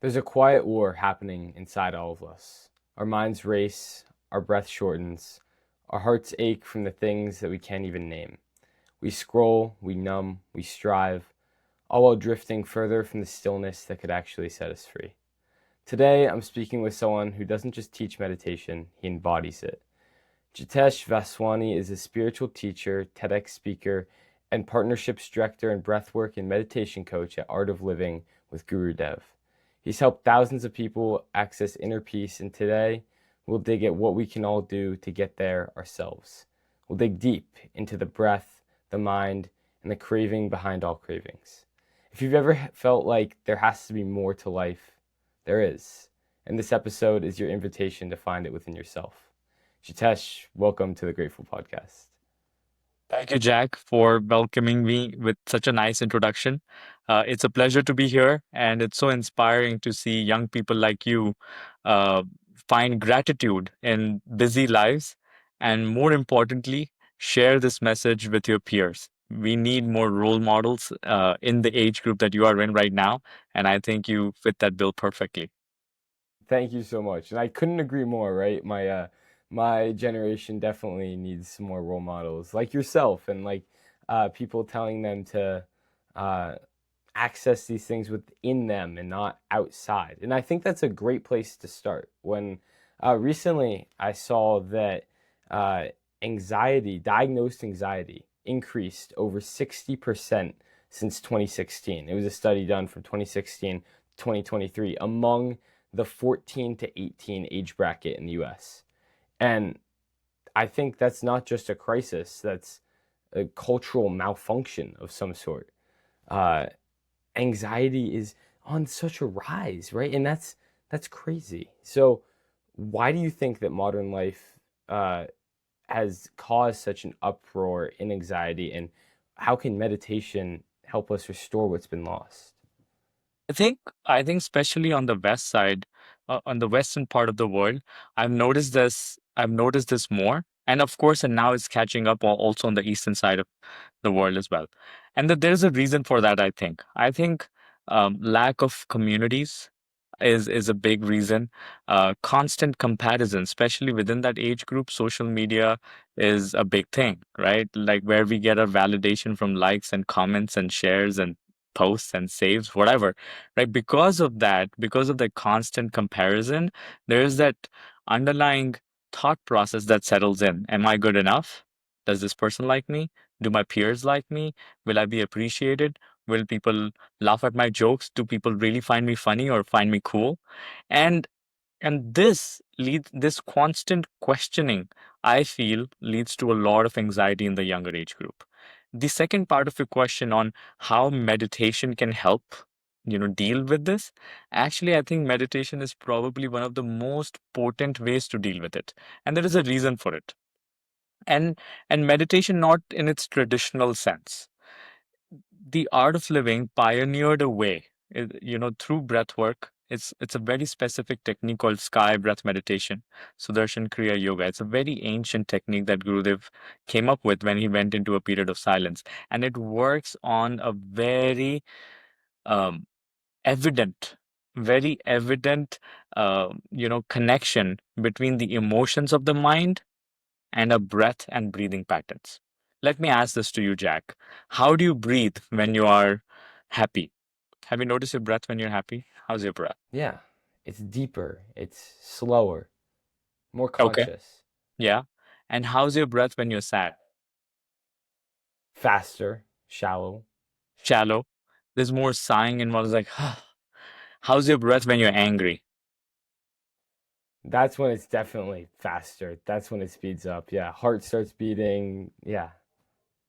There's a quiet war happening inside all of us. Our minds race, our breath shortens, our hearts ache from the things that we can't even name. We scroll, we numb, we strive, all while drifting further from the stillness that could actually set us free. Today, I'm speaking with someone who doesn't just teach meditation, he embodies it. Jitesh Vaswani is a spiritual teacher, TEDx speaker, and partnerships director and breathwork and meditation coach at Art of Living with Guru Dev. He's helped thousands of people access inner peace, and today we'll dig at what we can all do to get there ourselves. We'll dig deep into the breath, the mind, and the craving behind all cravings. If you've ever felt like there has to be more to life, there is. And this episode is your invitation to find it within yourself. Jitesh, welcome to the Grateful Podcast. Thank you, Jack, for welcoming me with such a nice introduction. It's a pleasure to be here, and it's so inspiring to see young people like you uh, find gratitude in busy lives, and more importantly, share this message with your peers. We need more role models in the age group that you are in right now, and I think you fit that bill perfectly. Thank you so much. And I couldn't agree more, right? My generation definitely needs some more role models like yourself and like people telling them to uh, access these things within them and not outside. And I think that's a great place to start. When recently I saw that uh, diagnosed anxiety, increased over 60% since 2016. It was a study done from 2016 to 2023 among the 14 to 18 age bracket in the US. And I think that's not just a crisis, that's a cultural malfunction of some sort. Uh, Anxiety is on such a rise, right? And that's crazy. So why do you think that modern life uh, has caused such an uproar in anxiety, and how can meditation help us restore what's been lost? I think I think especially on the west side, on the western part of the world, I've noticed this. I've noticed this more, and of course, and now it's catching up also on the eastern side of the world as well. And that there's a reason for that. I think lack of communities is a big reason. Constant comparison, especially within that age group, social media is a big thing, right? Like where we get our validation from likes and comments and shares and posts and saves, whatever, right? Because of the constant comparison, there is that underlying thought process that settles in. Am I good enough? Does this person like me? Do my peers like me? Will I be appreciated? Will people laugh at my jokes? Do people really find me funny or find me cool? And this constant questioning, I feel, leads to a lot of anxiety in the younger age group. The second part of your question on how meditation can help, deal with this, actually, I think meditation is probably one of the most potent ways to deal with it. And there is a reason for it. And and meditation not in its traditional sense. The art of living pioneered a way, through breath work. It's a very specific technique called sky breath meditation, Sudarshan Kriya Yoga. It's a very ancient technique that Gurudev came up with when he went into a period of silence, and it works on a um, evident, very evident, connection between the emotions of the mind and a breath and breathing patterns. Let me ask this to you, Jack. How do you breathe when you are happy? Have you noticed your breath when you're happy? How's your breath? Yeah, it's deeper, it's slower, more Okay. conscious, Yeah. And how's your breath when you're sad? faster, shallow. Shallow. There's more sighing involved. Like, how's your breath when you're angry? That's when it's definitely faster. That's when it speeds up. Yeah, heart starts beating. Yeah.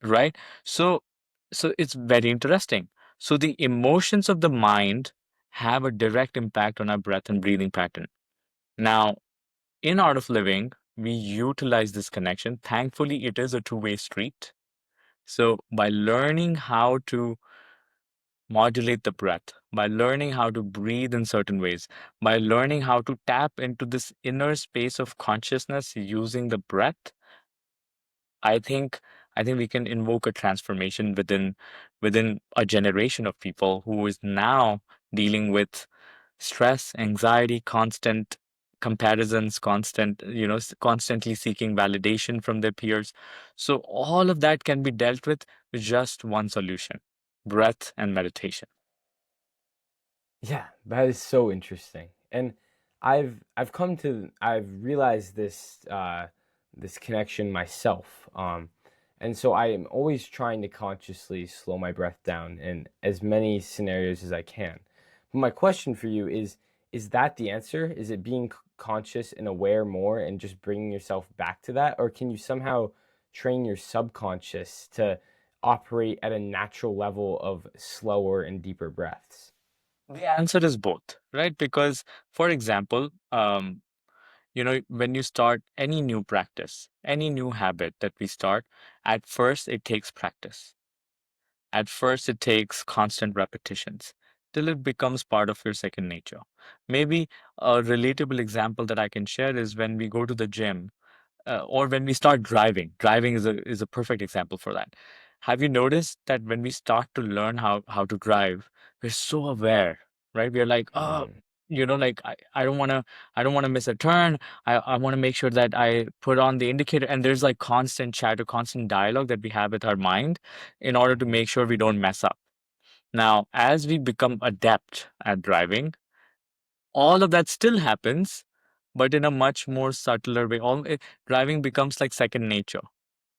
Right? So, so it's very interesting. So the emotions of the mind have a direct impact on our breath and breathing pattern. Now, in Art of Living, we utilize this connection. Thankfully, it is a two-way street. So, by learning how to modulate the breath, by learning how to breathe in certain ways, by learning how to tap into this inner space of consciousness using the breath, I think I think we can invoke a transformation within a generation of people who is now dealing with stress, anxiety, constant comparisons, constant, constantly seeking validation from their peers. So all of that can be dealt with just one solution: breath and meditation. Yeah, that is so interesting. And I've realized this connection myself. And so I am always trying to consciously slow my breath down in as many scenarios as I can. But my question for you is that the answer? Is it being conscious and aware more and just bringing yourself back to that, or can you somehow train your subconscious to operate at a natural level of slower and deeper breaths? The answer is both, right? Because, for example, when you start any new practice, any new habit that we start, at first it takes practice. At first, it takes constant repetitions till it becomes part of your second nature. Maybe a relatable example that I can share is when we go to the gym, or when we start driving. Driving is a perfect example for that. Have you noticed that when we start to learn how to drive, we're so aware, right? We're like, oh, Mm, like I don't wanna miss a turn. I want to make sure that I put on the indicator, and there's like constant chatter, constant dialogue that we have with our mind in order to mhm. make sure we don't mess up. Now, as we become adept at driving, all of that still happens, but in a much more subtler way. Driving becomes like second nature.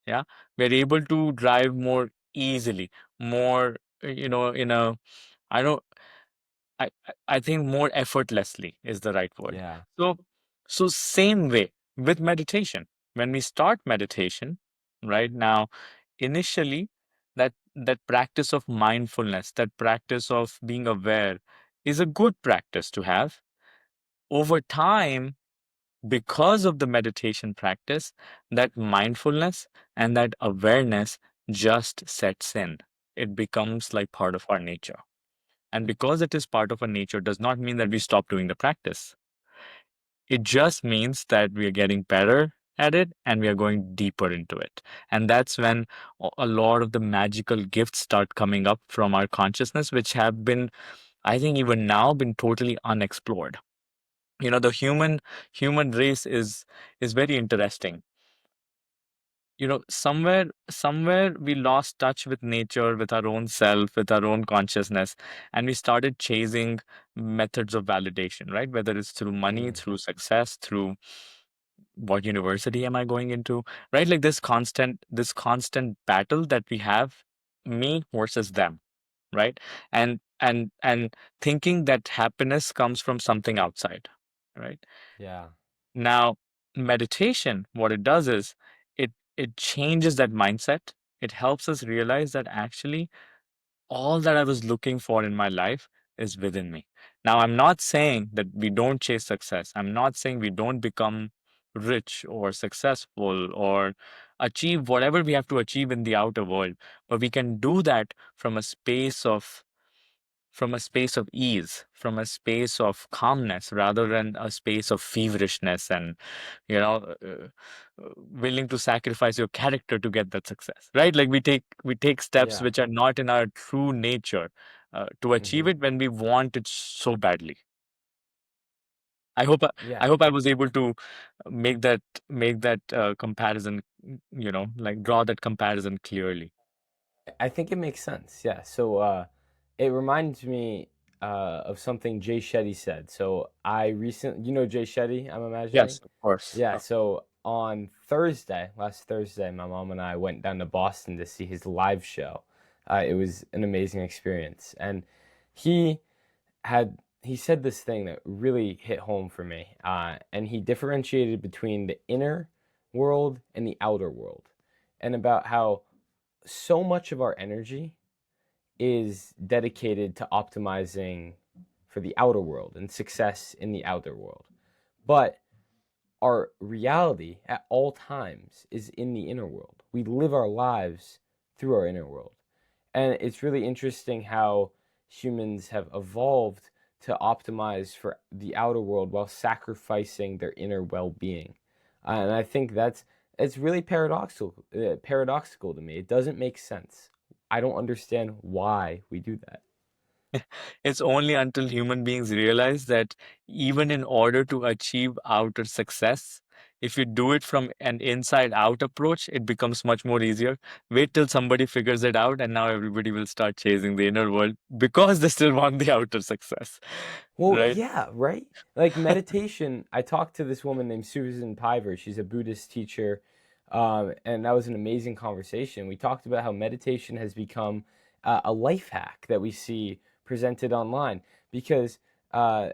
Yeah, we're able to drive more easily, more, in a, I don't, I think more effortlessly is the right word. Yeah, So, so same way with meditation. When we start meditation, right now, initially, that practice of mindfulness, that practice of being aware, is a good practice to have. Over time, because of the meditation practice, that mindfulness and that awareness just sets in. It becomes like part of our nature. And because it is part of our nature does not mean that we stop doing the practice. It just means that we are getting better at it and we are going deeper into it. And that's when a lot of the magical gifts start coming up from our consciousness, which have been, I think, even now been totally unexplored. The human race is very interesting. Somewhere we lost touch with nature, with our own self, with our own consciousness, and we started chasing methods of validation, right? Whether it's through money, mm, through success, through what university am I going into, right? Like this constant battle that we have, me versus them, right? And thinking that happiness comes from something outside, right? yeah, Now, meditation, what it does is it changes that mindset. It helps us realize that actually all that I was looking for in my life is within me. Now, I'm not saying that we don't chase success. I'm not saying we don't become rich or successful or achieve whatever we have to achieve in the outer world, but we can do that from a space of ease, from a space of calmness, rather than a space of feverishness and, you know, willing to sacrifice your character to get that success, right? Like we take steps yeah, which are not in our true nature to achieve hmm it when we want it so badly. I hope I, I yeah. hope I was able to make that comparison, like draw that comparison clearly. I think it makes sense. Yeah. So it reminds me of something Jay Shetty said. So I recently, you know Jay Shetty, I'm imagining. Yes, of course. Yeah. So on Thursday, last Thursday, my mom and I went down to Boston to see his live show. It was an amazing experience, and he he said this thing that really hit home for me. And he differentiated between the inner world and the outer world, and about how so much of our energy is dedicated to optimizing for the outer world and success in the outer world. But our reality at all times is in the inner world. We live our lives through our inner world. And it's really interesting how humans have evolved to optimize for the outer world while sacrificing their inner well-being. And I think it's really paradoxical to me. It doesn't make sense. I don't understand why we do that. It's only until human beings realize that even in order to achieve outer success, if you do it from an inside out approach, it becomes much more easier. Wait till somebody figures it out, and now everybody will start chasing the inner world because they still want the outer success, Well, right? yeah, right? Like meditation, I talked to this woman named Susan Piver. She's a Buddhist teacher. And that was an amazing conversation. We talked about how meditation has become a life hack that we see presented online because uh,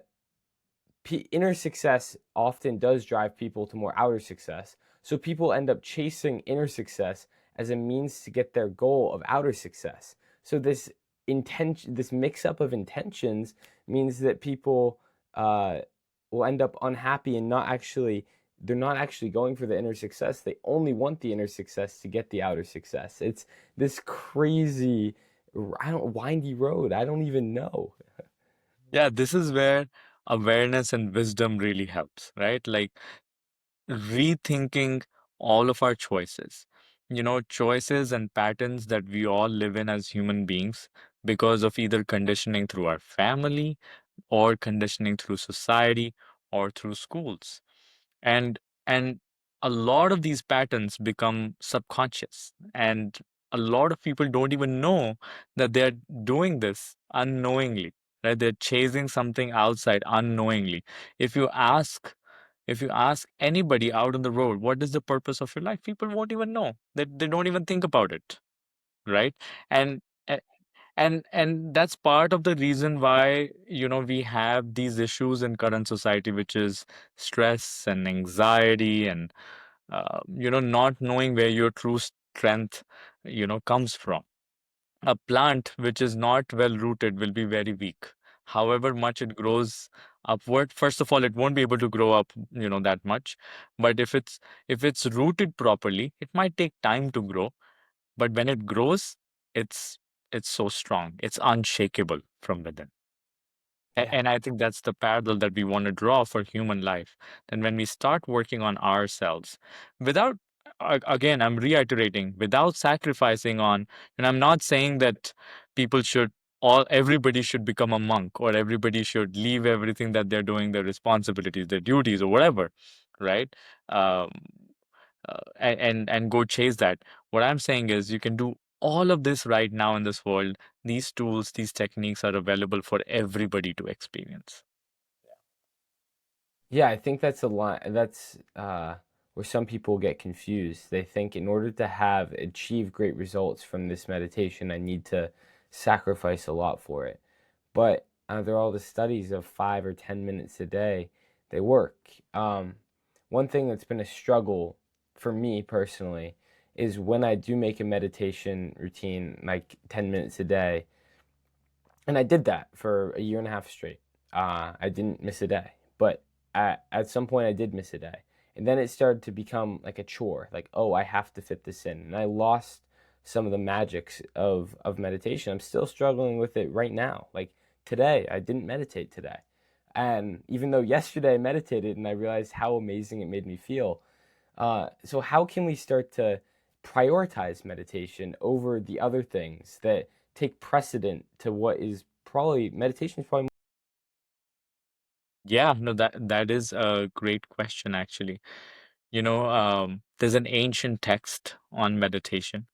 inner success often does drive people to more outer success. So people end up chasing inner success as a means to get their goal of outer success. So this mix up of intentions means that people uh, will end up unhappy and they're not actually going for the inner success. They only want the inner success to get the outer success. It's this crazy, windy road. I don't even know. Yeah, this is where awareness and wisdom really helps, right? Like rethinking all of our choices. Choices and patterns that we all live in as human beings because of either conditioning through our family or conditioning through society or through schools. And and a lot of these patterns become subconscious, and a lot of people don't even know that they're doing this unknowingly, right? They're chasing something outside unknowingly. If you ask if you ask anybody out on the road, what is the purpose of your life, people won't even know. They don't even think about it, right? And and and that's part of the reason why we have these issues in current society, which is stress and anxiety and not knowing where your true strength comes from. A plant which is not well rooted will be very weak. However much it grows upward, first of all, it won't be able to grow up that much. But if it's rooted properly, it might take time to grow, but when it grows, it's it's so strong. It's unshakable from within. Yeah. And I think that's the parallel that we want to draw for human life. Then when we start working on ourselves without, again, I'm reiterating, without sacrificing on, and I'm not saying that people should, everybody should become a monk or everybody should leave everything that they're doing, their responsibilities, their duties, or whatever, right? Um, and go chase that. What I'm saying is you can do all of this right now in this world. These tools, these techniques are available for everybody to experience. Yeah, I think that's a lot. That's where some people get confused. They think in order to have achieve great results from this meditation, I need to sacrifice a lot for it. But there are all the studies of 5 or 10 minutes a day. They work. One thing that's been a struggle for me personally is when I do make a meditation routine, like 10 minutes a day, and I did that for a year and a half straight. I didn't miss a day, but at some point I did miss a day, and then it started to become like a chore. Like, oh, I have to fit this in, and I lost some of the magics of meditation. I'm still struggling with it right now. Like today, I didn't meditate today, and even though yesterday I meditated and I realized how amazing it made me feel. So how can we start to prioritize meditation over the other things that take precedent to what is probably meditation is probably. Yeah, no, that is a great question, actually. There's an ancient text on meditation.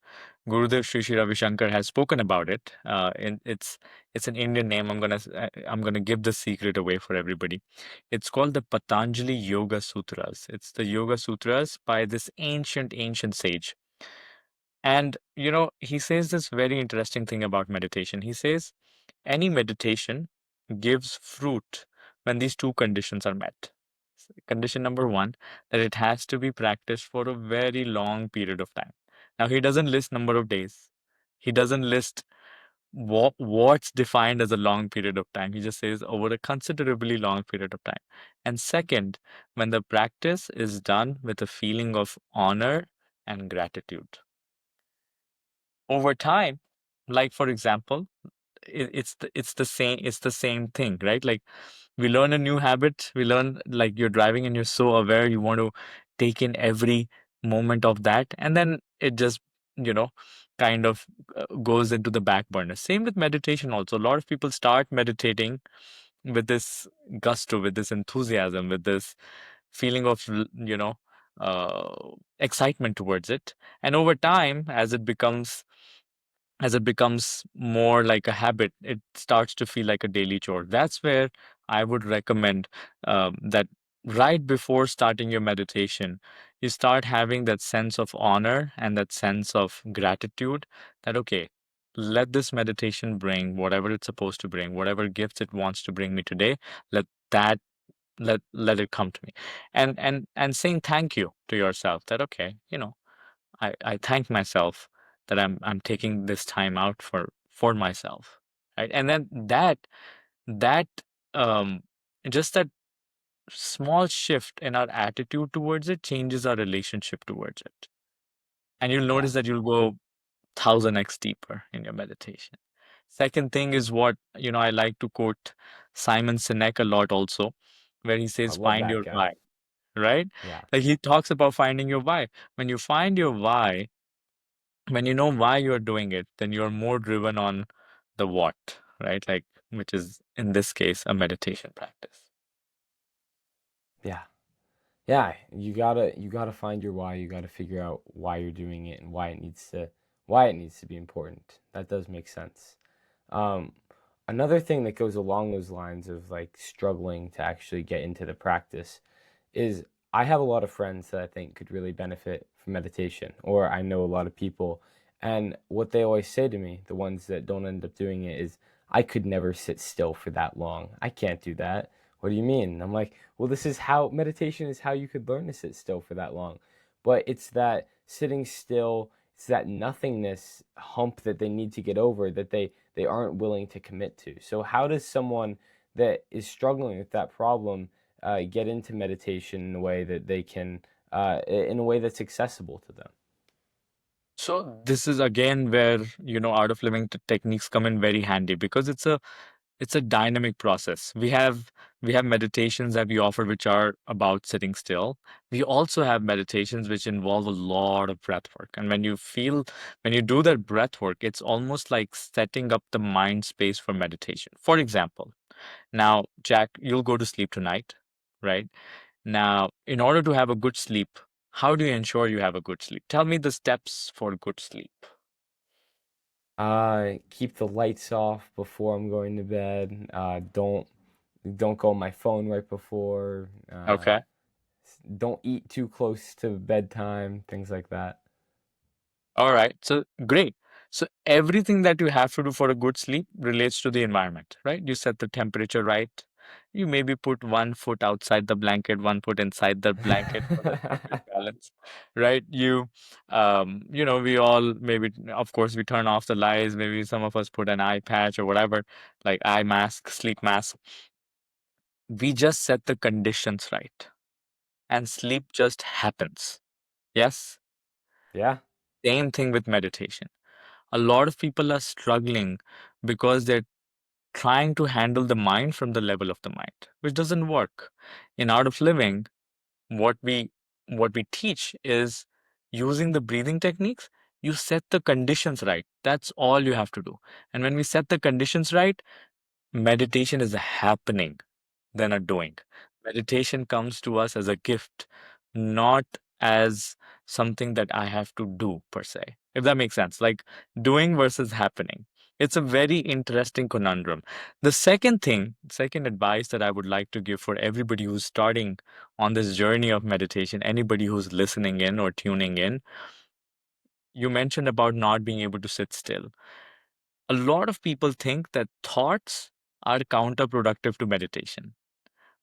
Gurudev Sri Sri Ravi Shankar has spoken about it. And it's an Indian name. I'm gonna give the secret away for everybody. It's called the Patanjali Yoga Sutras. It's the Yoga Sutras by this ancient sage. And he says this very interesting thing about meditation. He says any meditation gives fruit when these two conditions are met. Condition number one, that it has to be practiced for a very long period of time. Now, he doesn't list number of days. He doesn't list what's defined as a long period of time. He just says over a considerably long period of time. And second, when the practice is done with a feeling of honor and gratitude. Over time, like for example, it's the same thing, right? Like we learn a new habit, we learn, like, you're driving and you're so aware, you want to take in every moment of that, and then it just you know kind of goes into the back burner. Same with meditation also. A lot of people start meditating with this gusto, with this enthusiasm, with this feeling of, uh, excitement towards it. And over time, as it becomes more like a habit, it starts to feel like a daily chore. That's where I would recommend that right before starting your meditation, you start having that sense of honor and that sense of gratitude that, okay, let this meditation bring whatever it's supposed to bring, whatever gifts it wants to bring me today. Let that let it come to me, and saying thank you to yourself that, okay, I thank myself that I'm taking this time out for myself, right? And then that um just that small shift in our attitude towards it changes our relationship towards it. And you'll Yeah, notice that you'll go 1000x deeper in your meditation. Second thing is what, I like to quote Simon Sinek a lot also, where he I says, love find that your guy. why, right? Yeah. Like he talks about finding your why. When you find your why, when you know why you're doing it, then you're more driven on the what, right? Like, which is in this case, a meditation practice. Yeah. You gotta find your why. You gotta figure out why you're doing it and why it needs to be important. That does make sense. Um, Another thing that goes along those lines of like struggling to actually get into the practice is I have a lot of friends that I think could really benefit from meditation, or I know a lot of people. And what they always say to me, the ones that don't end up doing it, is, I could never sit still for that long. I can't do that. What do you mean? I'm like, well, this is how meditation is how you could learn to sit still for that long. But it's that sitting still, it's that nothingness hump that they need to get over that they aren't willing to commit to. So how does someone that is struggling with that problem get into meditation in a way that they can, in a way that's accessible to them? So this is again where, art of living techniques come in very handy, because it's a dynamic process. We have meditations that we offer which are about sitting still. We also have meditations which involve a lot of breath work. And when you do that breath work, it's almost like setting up the mind space for meditation. For example, now, Jack, you'll go to sleep tonight, right? Now, in order to have a good sleep, how do you ensure you have a good sleep? Tell me the steps for good sleep. Keep the lights off before I'm going to bed. Don't go on my phone right before. Okay. Don't eat too close to bedtime. Things like that. All right. So great. So everything that you have to do for a good sleep relates to the environment, right? You set the temperature right. You maybe put one foot outside the blanket, one foot inside the blanket for that perfect balance, right? We all maybe, of course, we turn off the lights. Maybe some of us put an eye patch or whatever, like eye mask, sleep mask. We just set the conditions right, and sleep just happens. Yes. Yeah. Same thing with meditation. A lot of people are struggling because they're trying to handle the mind from the level of the mind, which doesn't work. In Art of Living, what we what we teach is using the breathing techniques. You set the conditions right. That's all you have to do. And when we set the conditions right, meditation is happening than a doing. Meditation comes to us as a gift, not as something that I have to do per se, if that makes sense. Like doing versus happening. It's a very interesting conundrum. Second advice that I would like to give for everybody who's starting on this journey of meditation, anybody who's listening in or tuning in, you mentioned about not being able to sit still. A lot of people think that thoughts are counterproductive to meditation,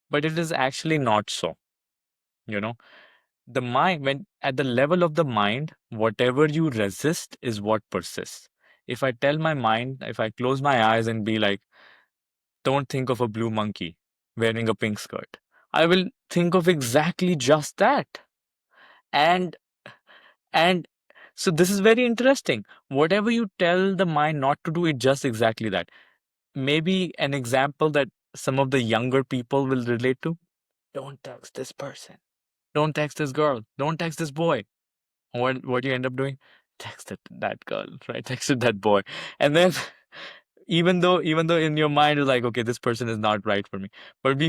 but it is actually not so. You know, the mind, when at the level of the mind, whatever you resist is what persists. If I tell my mind, if I close my eyes and be like, don't think of a blue monkey wearing a pink skirt, I will think of exactly just that. And and so this is very interesting. Whatever you tell the mind not to do, it just exactly that. Maybe an example that some of the younger people will relate to. Don't text this person. Don't text this girl. Don't text this boy. What do you end up doing? texted that girl, right? Texted that boy. And then even though in your mind is like, okay, this person is not right for me. But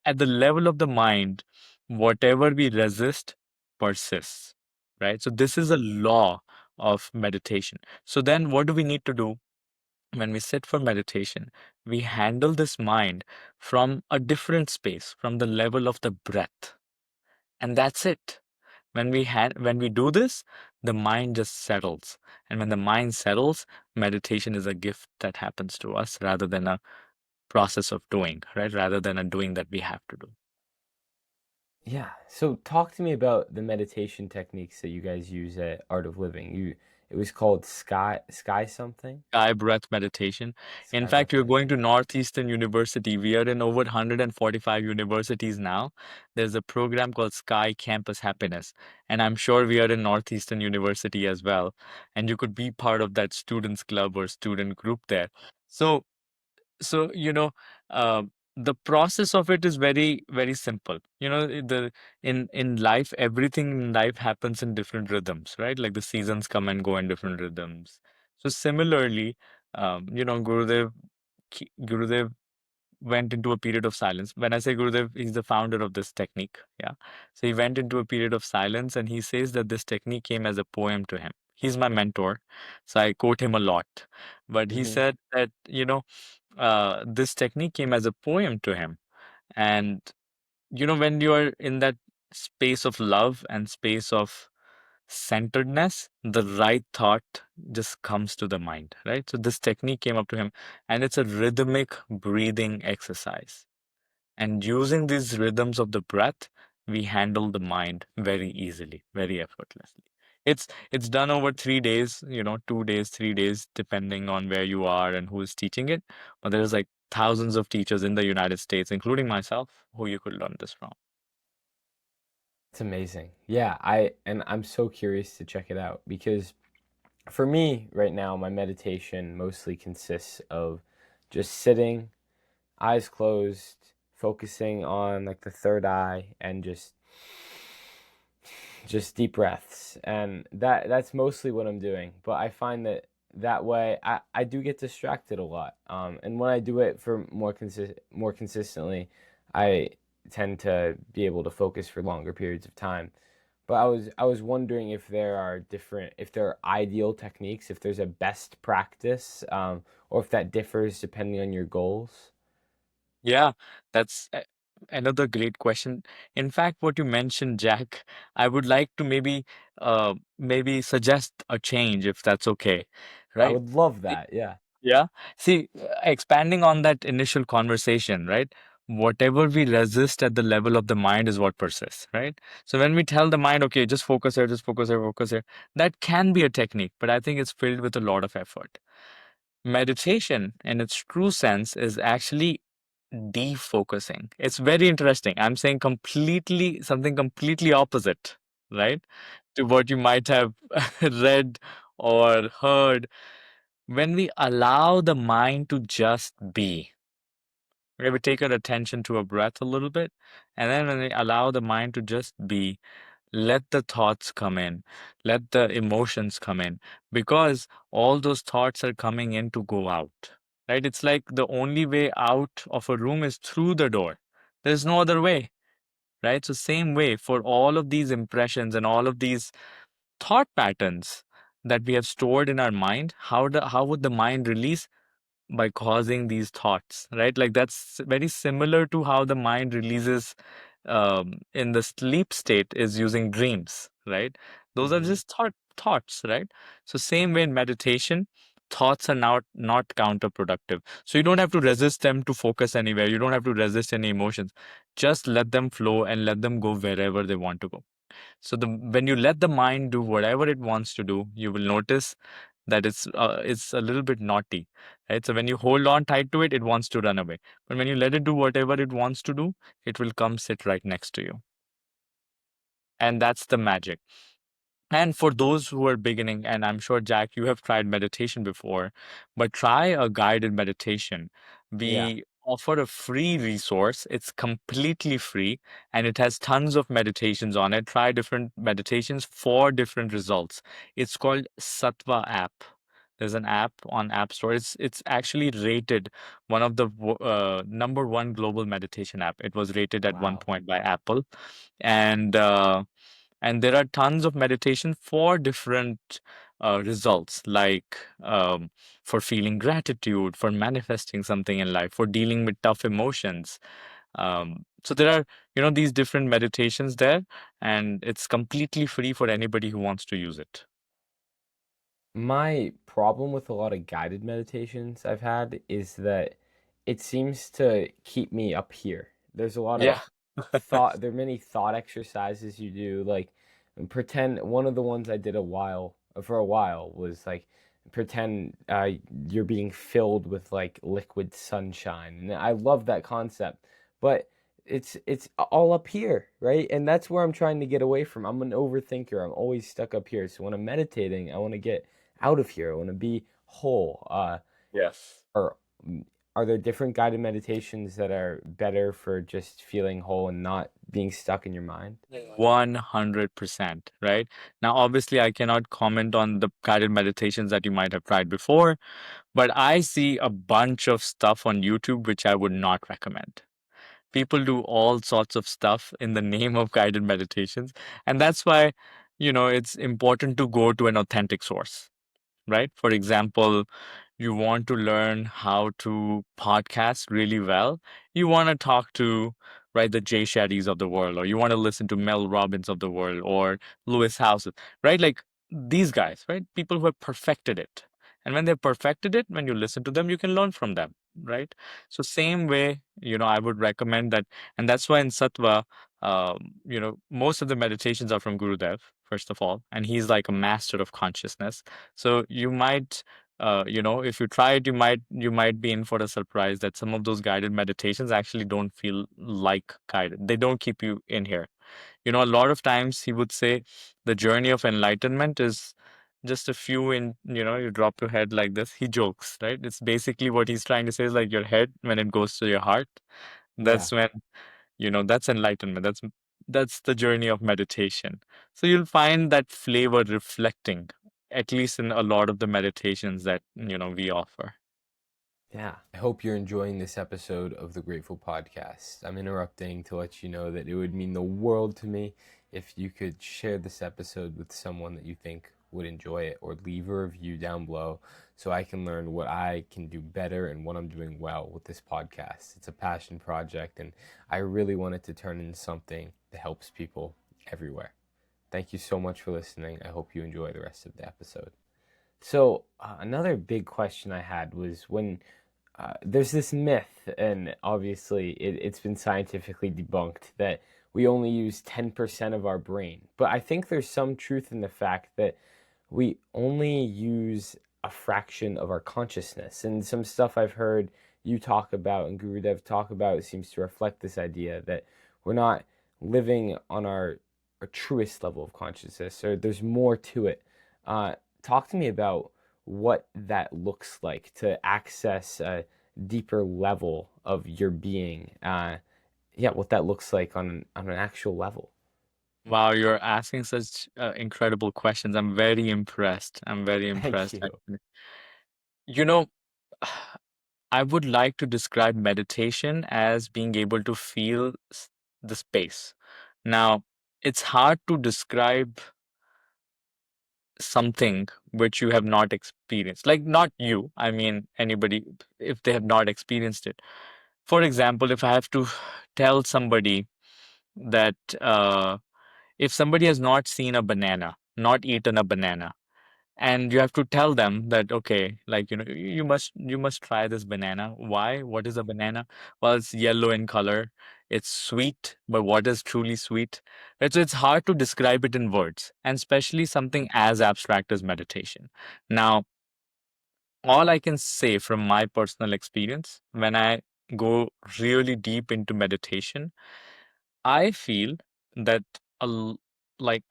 at the level of the mind, whatever we resist persists, right? So this is a law of meditation. So then what do we need to do when we sit for meditation? We handle this mind from a different space, from the level of the breath. And that's it. When we do this, the mind just settles. And when the mind settles, meditation is a gift that happens to us rather than a process of doing, right? Rather than a doing that we have to do. Yeah. So talk to me about the meditation techniques that you guys use at Art of Living. It was called Sky something? Sky breath meditation. In Sky fact, breath you're going to meditation. Northeastern University. We are in over 145 universities now. There's a program called Sky Campus Happiness, and I'm sure we are in Northeastern University as well. And you could be part of that students club or student group there. So so uh, the process of it is very very simple. The in life, everything in life happens in different rhythms, right? Like the seasons come and go in different rhythms. So similarly, Gurudev went into a period of silence. When I say Gurudev, he's the founder of this technique. Yeah. So he went into a period of silence, and he says that this technique came as a poem to him. He's my mentor, so I quote him a lot. But he Hmm. said that, this technique came as a poem to him. And, when you are in that space of love and space of centeredness, the right thought just comes to the mind, right? So this technique came up to him, and it's a rhythmic breathing exercise. And using these rhythms of the breath, we handle the mind very easily, very effortlessly. It's done over 3 days, 2 days, 3 days, depending on where you are and who is teaching it. But there's like thousands of teachers in the United States, including myself, who you could learn this from. It's amazing. Yeah, I'm so curious to check it out because for me right now, my meditation mostly consists of just sitting, eyes closed, focusing on like the third eye and just deep breaths. And that's mostly what I'm doing. But I find that that way I do get distracted a lot. And when I do it for more consistently, I tend to be able to focus for longer periods of time. But I was wondering if there are ideal techniques, if there's a best practice, or if that differs depending on your goals. Yeah, that's another great question. In fact, what you mentioned, Jack, I would like to maybe suggest a change if that's okay, I right? would love that. Yeah. Yeah. See, expanding on that initial conversation, right? Whatever we resist at the level of the mind is what persists, right? So when we tell the mind, okay, just focus here, focus here, that can be a technique, but I think it's filled with a lot of effort. Meditation, in its true sense, is actually defocusing. It's very interesting. I'm saying something completely opposite, right? To what you might have read or heard. When we allow the mind to just be, okay, we take our attention to our breath a little bit, and then when we allow the mind to just be, let the thoughts come in, let the emotions come in, because all those thoughts are coming in to go out, right? It's like the only way out of a room is through the door. There's no other way, right? So, same way for all of these impressions and all of these thought patterns that we have stored in our mind, how would the mind release? By causing these thoughts, right? Like that's very similar to how the mind releases in the sleep state is using dreams, right? Those are Hmm. just thoughts, right? So same way in meditation, thoughts are not counterproductive. So you don't have to resist them to focus anywhere. You don't have to resist any emotions. Just let them flow and let them go wherever they want to go. So when you let the mind do whatever it wants to do, you will notice that it's a little bit naughty, right? So when you hold on tight to it, it wants to run away. But when you let it do whatever it wants to do, it will come sit right next to you. And that's the magic. And for those who are beginning, and I'm sure, Jack, you have tried meditation before, but try a guided meditation. Yeah. We offer a free resource. It's completely free and it has tons of meditations on it. Try different meditations for different results. It's called Sattva app. There's an app on App Store. It's actually rated one of the number one global meditation app. It was rated at one Wow. point by Apple, and uh, and there are tons of meditation for different results, like for feeling gratitude, for manifesting something in life, for dealing with tough emotions. So there are, these different meditations there, and it's completely free for anybody who wants to use it. My problem with a lot of guided meditations I've had is that it seems to keep me up here. There's a lot of Yeah. there are many thought exercises you do, like pretend one of the ones I did for a while was like pretend you're being filled with like liquid sunshine. And I love that concept, but it's all up here, right? And that's where I'm trying to get away from. I'm an overthinker. I'm always stuck up here. So when I'm meditating, I want to get out of here. I want to be whole. Yes. Are are there different guided meditations that are better for just feeling whole and not being stuck in your mind? 100%, right? Now, obviously, I cannot comment on the guided meditations that you might have tried before, but I see a bunch of stuff on YouTube which I would not recommend. People do all sorts of stuff in the name of guided meditations. And that's why, it's important to go to an authentic source, right? For example, you want to learn how to podcast really well. You want to talk to, right, the Jay Shetty's of the world, or you want to listen to Mel Robbins of the world, or Lewis Howes, right? Like these guys, right? People who have perfected it. And when they've perfected it, when you listen to them, you can learn from them, right? So same way, I would recommend that. And that's why in Sattva, most of the meditations are from Gurudev, first of all, and he's like a master of consciousness. So you might, if you try it, you might be in for a surprise that some of those guided meditations actually don't feel like guided. They don't keep you in here. A lot of times he would say the journey of enlightenment is just a few in, you drop your head like this. He jokes, right? It's basically what he's trying to say is like your head, when it goes to your heart, Yeah. that's when, that's enlightenment. That's the journey of meditation. So you'll find that flavor reflecting, at least in a lot of the meditations that, we offer. Yeah. I hope you're enjoying this episode of the Grateful Podcast. I'm interrupting to let you know that it would mean the world to me if you could share this episode with someone that you think would enjoy it, or leave a review down below so I can learn what I can do better and what I'm doing well with this podcast. It's a passion project and I really want it to turn into something that helps people everywhere. Thank you so much for listening. I hope you enjoy the rest of the episode. So, another big question I had was when there's this myth, and obviously it's been scientifically debunked, that we only use 10% of our brain. But I think there's some truth in the fact that we only use a fraction of our consciousness. And some stuff I've heard you talk about and Gurudev talk about seems to reflect this idea that we're not living on our truest level of consciousness, or there's more to it. Uh, Talk to me about what that looks like to access a deeper level of your being. Yeah, what that looks like on an actual level. Wow, you're asking such incredible questions. I'm very impressed. I'm very Thank impressed, you. actually. You know, I would like to describe meditation as being able to feel the space. Now, it's hard to describe something which you have not experienced. Like, not you, I mean, anybody, if they have not experienced it. For example, if I have to tell somebody that if somebody has not seen a banana, not eaten a banana, and you have to tell them that, okay, like, you must try this banana. Why? What is a banana? Well, it's yellow in color, it's sweet, but what is truly sweet, right? So it's hard to describe it in words, and especially something as abstract as meditation. Now, all I can say from my personal experience, when I go really deep into meditation, I feel that a l-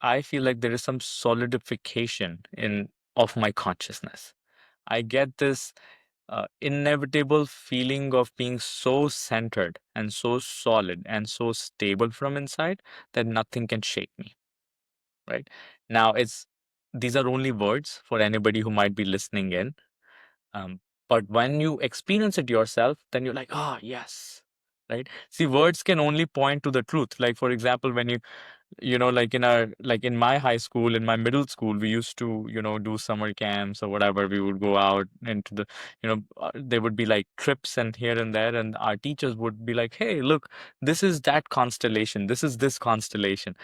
I feel like there is some solidification in of my consciousness. I get this. inevitable feeling of being so centered and so solid and so stable from inside that nothing can shake me, right? Now, these are only words for anybody who might be listening in. Um, but when you experience it yourself, then you're like, ah, yes, right? See, words can only point to the truth. Like, for example, when like in my high school, in my middle school, we used to do summer camps or whatever. We would go out into the there would be like trips and here and there, and our teachers would be like, hey, look, this is that constellation, this is this constellation.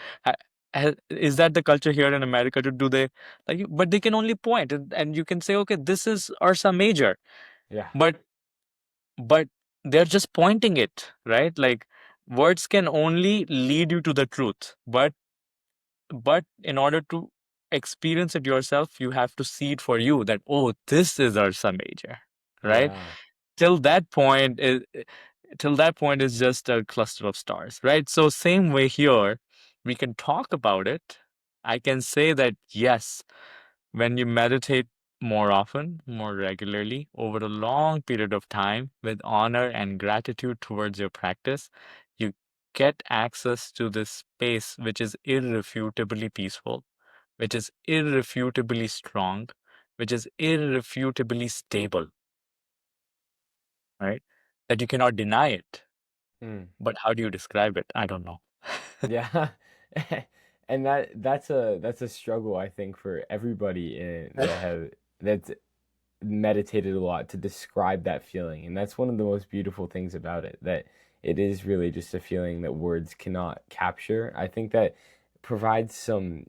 Is that the culture here in America? To do they like But they can only point, and you can say, okay, this is Ursa Major, Yeah. but but they're just pointing it, right? Like, words can only lead you to the truth, but in order to experience it yourself, you have to see it for you, that, oh, this is Ursa Major, right? Yeah. Till that point is till that point is just a cluster of stars, right? So same way here, we can talk about it. I can say that, yes, when you meditate more often, more regularly, over a long period of time, with honor and gratitude towards your practice, you get access to this space which is irrefutably peaceful, which is irrefutably strong, which is irrefutably stable, right? That you cannot deny it. Mm. But how do you describe it? I don't know. Yeah. And that's a struggle, I think, for everybody that's meditated a lot, to describe that feeling. And that's one of the most beautiful things about it, that it is really just a feeling that words cannot capture. I think that provides some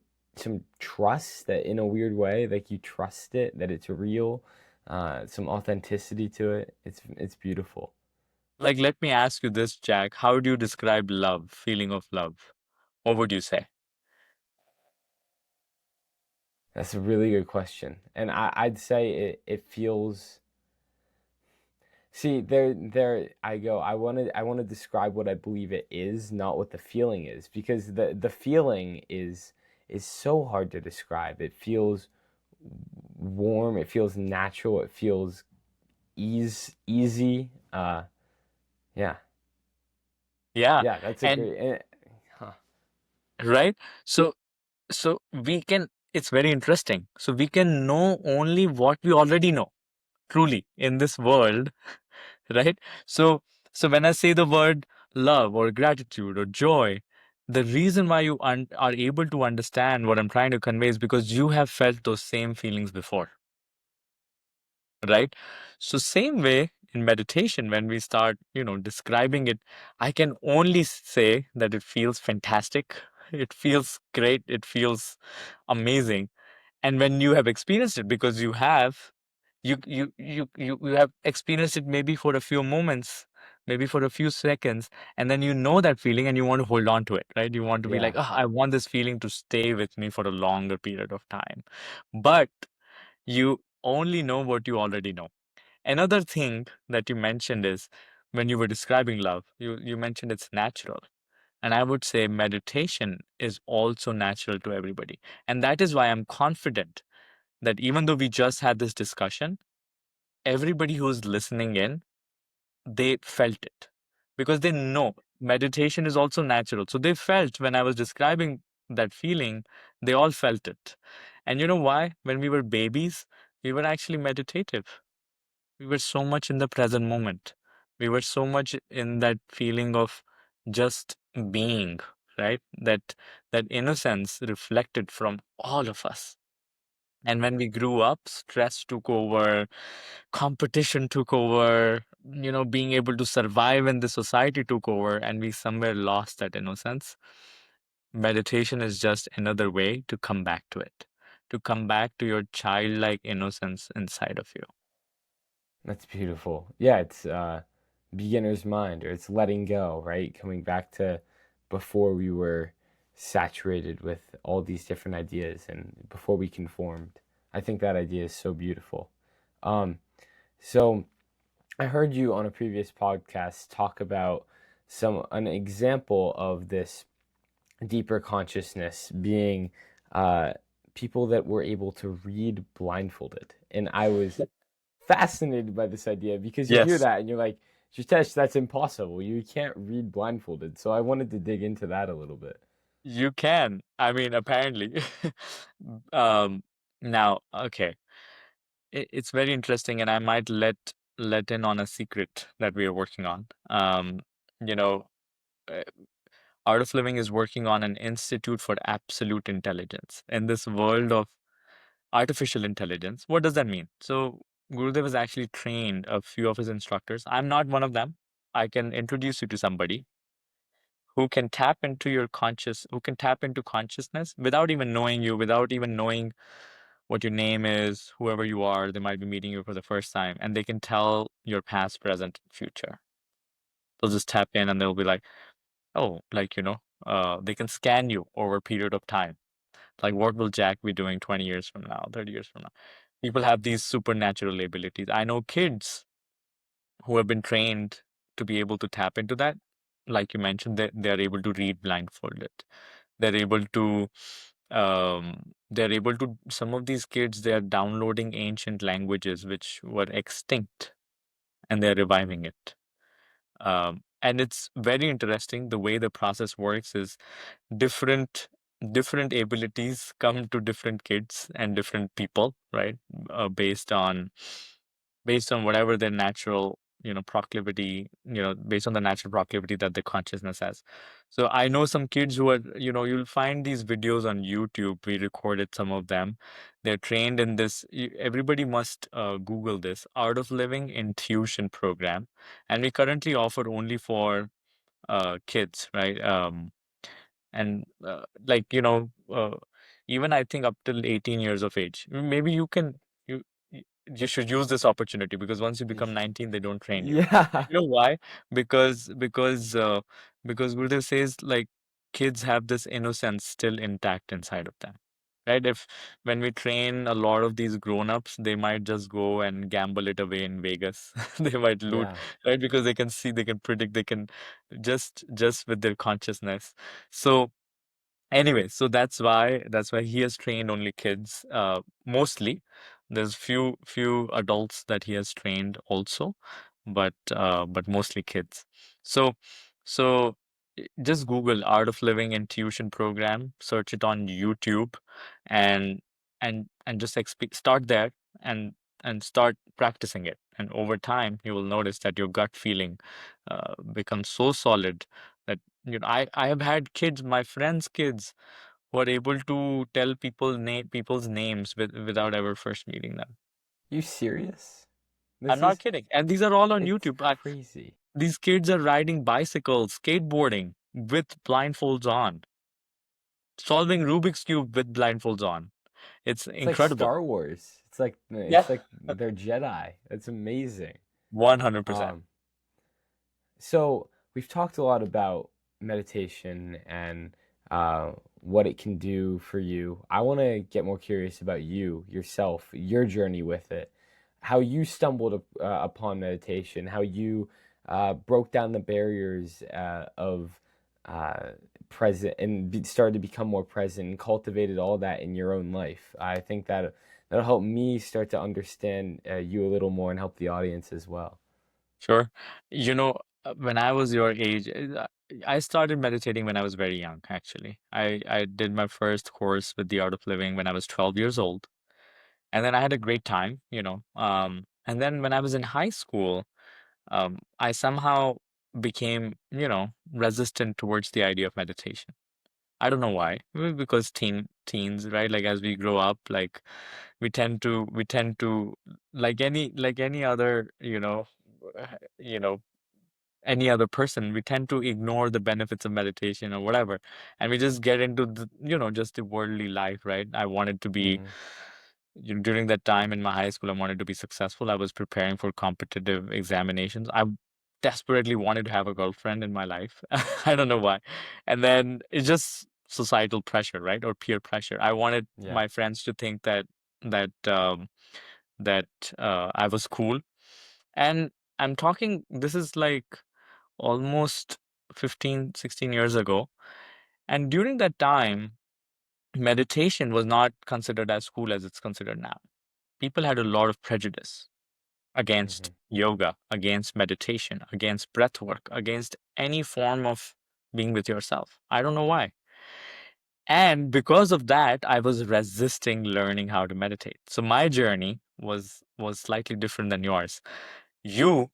trust, that in a weird way, like you trust it, that it's real, some authenticity to it. It's beautiful. Like, let me ask you this, Jack. How do you describe love, feeling of love? What would you say? That's a really good question. And I'd say it feels. See, there I go. I want to describe what I believe it is, not what the feeling is, because the feeling is so hard to describe. It feels warm, it feels natural, it feels easy. Yeah. Yeah. Yeah, that's a And great huh. right. So we can, it's very interesting. So we can know only what we already know, truly, in this world, right? So so when I say the word love or gratitude or joy, the reason why you are able to understand what I'm trying to convey is because you have felt those same feelings before, right? So same way in meditation, when we start, describing it, I can only say that it feels fantastic. It feels great. It feels amazing. And when you have experienced it, because you have experienced it maybe for a few moments, maybe for a few seconds, and then you know that feeling and you want to hold on to it, right? You want to be like, Yeah. oh, I want this feeling to stay with me for a longer period of time. But you only know what you already know. Another thing that you mentioned is, when you were describing love, you mentioned it's natural. And I would say meditation is also natural to everybody. And that is why I'm confident that even though we just had this discussion, everybody who's listening in, they felt it, because they know meditation is also natural. So they felt, when I was describing that feeling, they all felt it. And you know why? When we were babies, we were actually meditative. We were so much in the present moment. We were so much in that feeling of just being, right? That innocence reflected from all of us. And when we grew up, stress took over, competition took over, being able to survive in the society took over, and we somewhere lost that innocence. Meditation is just another way to come back to it, to come back to your childlike innocence inside of you. That's beautiful. Yeah, it's beginner's mind, or it's letting go, right? Coming back to before we were saturated with all these different ideas and before we conformed. I think that idea is so beautiful. Um, so I heard you on a previous podcast talk about an example of this deeper consciousness being uh, people that were able to read blindfolded, and I was fascinated by this idea because you hear Yes, that and you're like, Jitesh, that's impossible. You can't read blindfolded. So I wanted to dig into that a little bit. you can. I mean, apparently. um, Now, okay, it's very interesting, and I might let in on a secret that we are working on. You know, uh, Art of Living is working on an institute for absolute intelligence in this world of artificial intelligence. What does that mean? So Gurudev has actually trained a few of his instructors. I'm not one of them. I can introduce you to somebody who can tap into who can tap into consciousness without even knowing you, without even knowing what your name is, whoever you are. They might be meeting you for the first time, and they can tell your past, present, future. They'll just tap in and they'll be like, oh, they can scan you over a period of time. Like, what will Jack be doing 20 years from now, 30 years from now? People have these supernatural abilities. I know kids who have been trained to be able to tap into that. Like you mentioned, they're able to read blindfolded. They're able to, some of these kids, they're downloading ancient languages which were extinct and they're reviving it. And it's very interesting. The way the process works is different different abilities come to different kids and different people, right? Based on whatever their natural, proclivity, based on the natural proclivity that the consciousness has. So I know some kids who are, you'll find these videos on YouTube. We recorded some of them. They're trained in this. Everybody must Google this Art of Living Intuition program, and we currently offer only for kids, right? And even I think up till 18 years of age. Maybe you you should use this opportunity, because once you become 19, they don't train you. And Yeah. you know why? Because because uh because Gurudev says, like, kids have this innocence still intact inside of them, right? If When we train a lot of these grown-ups, they might just go and gamble it away in Vegas. They might loot, Yeah. right? Because they can see, they can predict, they can just with their consciousness. So anyway, so that's why he has trained only kids, mostly. There's few adults that he has trained also, but mostly kids. So so just Google Art of Living Intuition Program, search it on YouTube, and and just start there, and start practicing it. And over time, you will notice that your gut feeling becomes so solid that, I have had kids, my friends' kids, who are able to tell people's names without ever first meeting them. You serious? I'm This not is kidding. And these are all on it's YouTube. crazy. These kids are riding bicycles, skateboarding with blindfolds on, solving Rubik's Cube with blindfolds on. It's It's like incredible. Star Wars. Yeah. It's like they're Jedi. It's amazing. 100%. Um, So we've talked a lot about meditation and what it can do for you. I want to get more curious about you, yourself, your journey with it, how you stumbled upon meditation, how you broke down the barriers of uh, present and started to become more present and cultivated all that in your own life. I think that that'll help me start to understand you a little more and help the audience as well. Sure. When I was your age, I started meditating when I was very young, actually. I did my first course with the Art of Living when I was 12 years old. And then I had a great time, And then when I was in high school, I somehow became, resistant towards the idea of meditation. I don't know why. Maybe because teens, right? Like, as we grow up, like, we tend to, like any other, you know, any other person, we tend to ignore the benefits of meditation or whatever, and we just get into just the worldly life, right? I wanted to be, Hmm. during that time in my high school, I wanted to be successful. I was preparing for competitive examinations. I desperately wanted to have a girlfriend in my life. I don't know why. And then it's just societal pressure, right? Or peer pressure. I wanted Yeah. my friends to think that um, that I was cool. And I'm talking, this is like almost 15, 16 years ago. And during that time, meditation was not considered as cool as it's considered now. People had a lot of prejudice. against Hmm. yoga, against meditation, against breath work, against any form of being with yourself. I don't know why. And because of that, I was resisting learning how to meditate. So my journey was slightly different than yours. You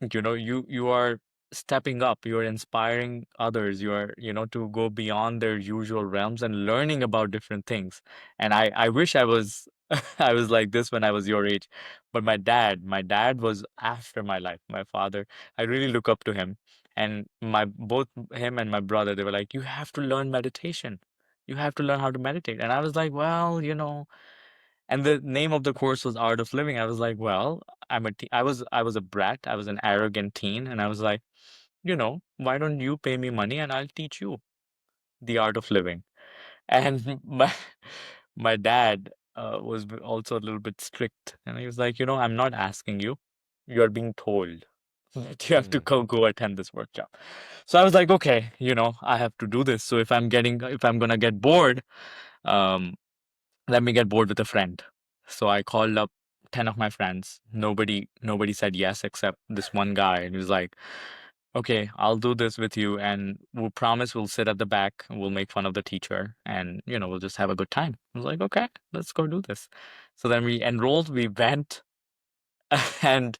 you are stepping up, you are inspiring others, you are to go beyond their usual realms and learning about different things. And I wish I was I was like this when I was your age. But my dad was after my life, my father. I really look up to him. And my both him and my brother, they were like, you have to learn meditation, you have to learn how to meditate. And I was like, well, and the name of the course was Art of Living. I was like, well, I was a brat. I was an arrogant teen, and I was like, why don't you pay me money and I'll teach you the art of living? And my dad was also a little bit strict, and he was like, I'm not asking you. You're being told that you have to Hmm. go attend this workshop. So I was like, okay, I have to do this. So if I'm gonna get bored, um, let me get bored with a friend. So I called up 10 of my friends. Nobody said yes except this one guy. And he was like, okay, I'll do this with you. And we'll promise we'll sit at the back. We'll make fun of the teacher and, we'll just have a good time. I was like, okay, let's go do this. So then we enrolled, we went and,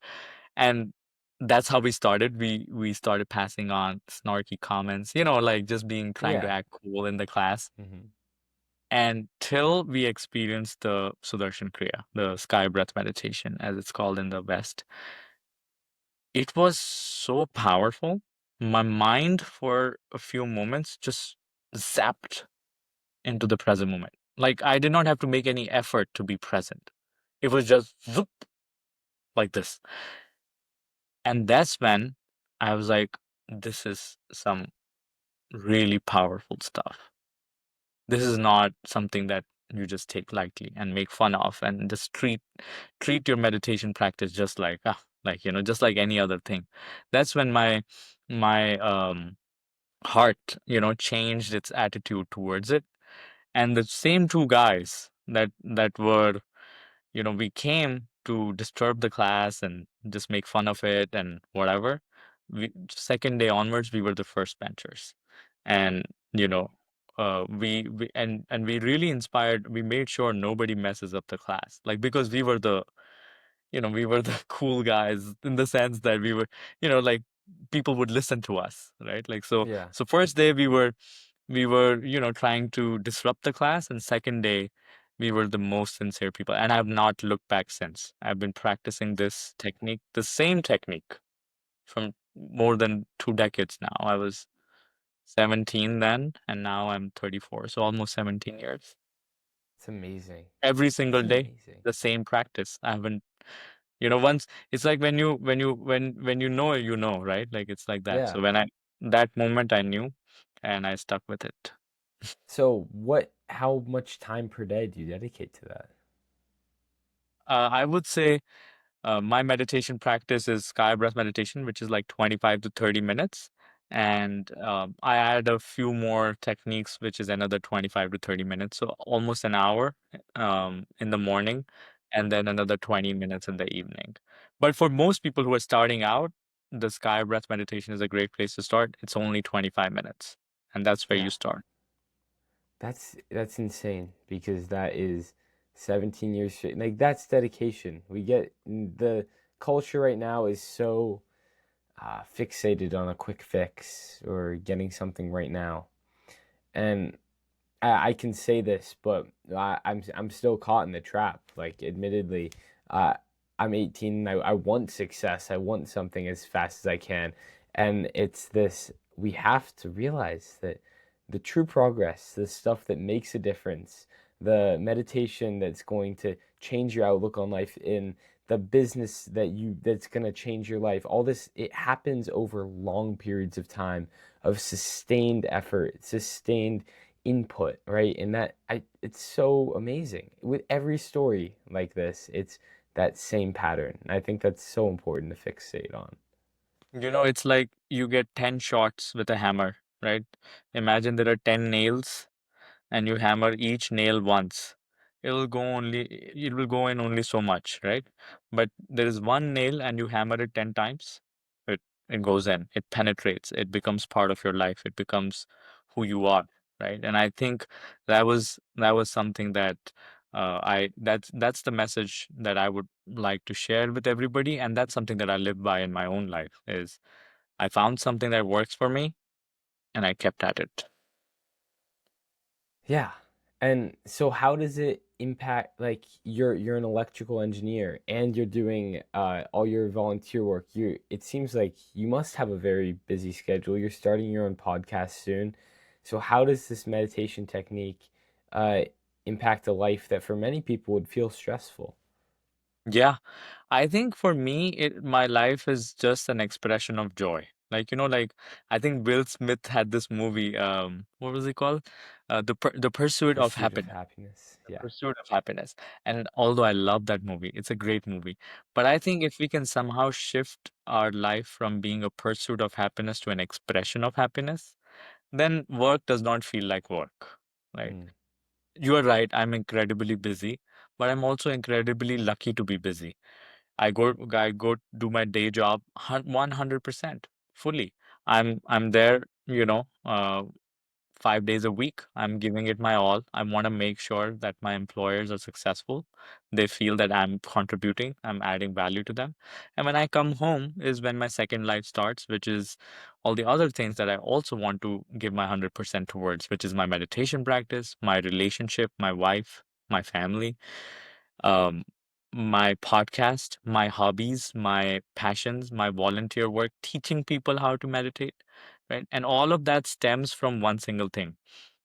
and that's how we started. We started passing on snarky comments, like just trying to Yeah. act cool in the class. Hmm. Until we experienced the Sudarshan Kriya, the sky breath meditation, as it's called in the West. It was so powerful. My mind, for a few moments, just zapped into the present moment. Like I did not have to make any effort to be present. It was just zoop, like this. And that's when I was like, this is some really powerful stuff. This is not something that you just take lightly and make fun of and just treat your meditation practice just like just like any other thing. That's when my heart changed its attitude towards it. And the same two guys that were we came to disturb the class and just make fun of it and whatever. Second day onwards, we were the first benchers, and you know, and we really inspired. We made sure nobody messes up the class, like because we were the cool guys in the sense that we were, like people would listen to us, right? Like Yeah. so first day we were trying to disrupt the class, and second day we were the most sincere people, and I've not looked back since. I've been practicing this technique, the same technique, from more than 2 decades now. I was 17 then, and now I'm 34, so almost 17 years. It's amazing. Every single It's day, amazing. the same practice. I haven't, once it's like when you know, right? Like it's like that. Yeah. So that moment I knew, and I stuck with it. So how much time per day do you dedicate to that? I would say my meditation practice is sky breath meditation, which is like 25 to 30 minutes. And I add a few more techniques, which is another 25 to 30 minutes. So almost an hour in the morning, and then another 20 minutes in the evening. But for most people who are starting out, the sky breath meditation is a great place to start. It's only 25 minutes, and that's where you Yeah. start. That's insane because that is 17 years straight. Like that's dedication. The culture right now is so fixated on a quick fix or getting something right now. And I can say this, but I'm still caught in the trap. Like, admittedly, uh, I'm 18. I want success. I want something as fast as I can, and it's this. We have to realize that the true progress, the stuff that makes a difference, the meditation that's going to change your outlook on life, in the business that's going to change your life, all this, it happens over long periods of time of sustained effort, sustained input, right? And it's so amazing. With every story like this, it's that same pattern. I think that's so important to fixate on. It's like you get 10 shots with a hammer, right? Imagine there are 10 nails and you hammer each nail once. it will go in only so much, right? But there is one nail and you hammer it 10 times, it it goes in, it penetrates, it becomes part of your life, it becomes who you are, right? And I think that was something that that's the message that I would like to share with everybody, and that's something that I live by in my own life is I found something that works for me and I kept at it. Yeah. And so how does it impact, like you're an electrical engineer and you're doing all your volunteer work. It seems like you must have a very busy schedule. You're starting your own podcast soon. So how does this meditation technique uh impact a life that for many people would feel stressful? Yeah, I think for me, my life is just an expression of joy. Like, like I think Will Smith had this movie, what was it called? The Pursuit of Pursuit of Happiness. happiness. The Yeah. Pursuit of Happiness. And although I love that movie, it's a great movie. But I think if we can somehow shift our life from being a pursuit of happiness to an expression of happiness, then work does not feel like work. Right? Mm. You are right. I'm incredibly busy, but I'm also incredibly lucky to be busy. I go do my day job 100% fully. I'm there, 5 days a week. I'm giving it my all. I want to make sure that my employers are successful. They feel that I'm contributing, I'm adding value to them. And when I come home is when my second life starts, which is all the other things that I also want to give my 100% towards, which is my meditation practice, my relationship, my wife, my family, um, my podcast, my hobbies, my passions, my volunteer work, teaching people how to meditate, right? And all of that stems from one single thing.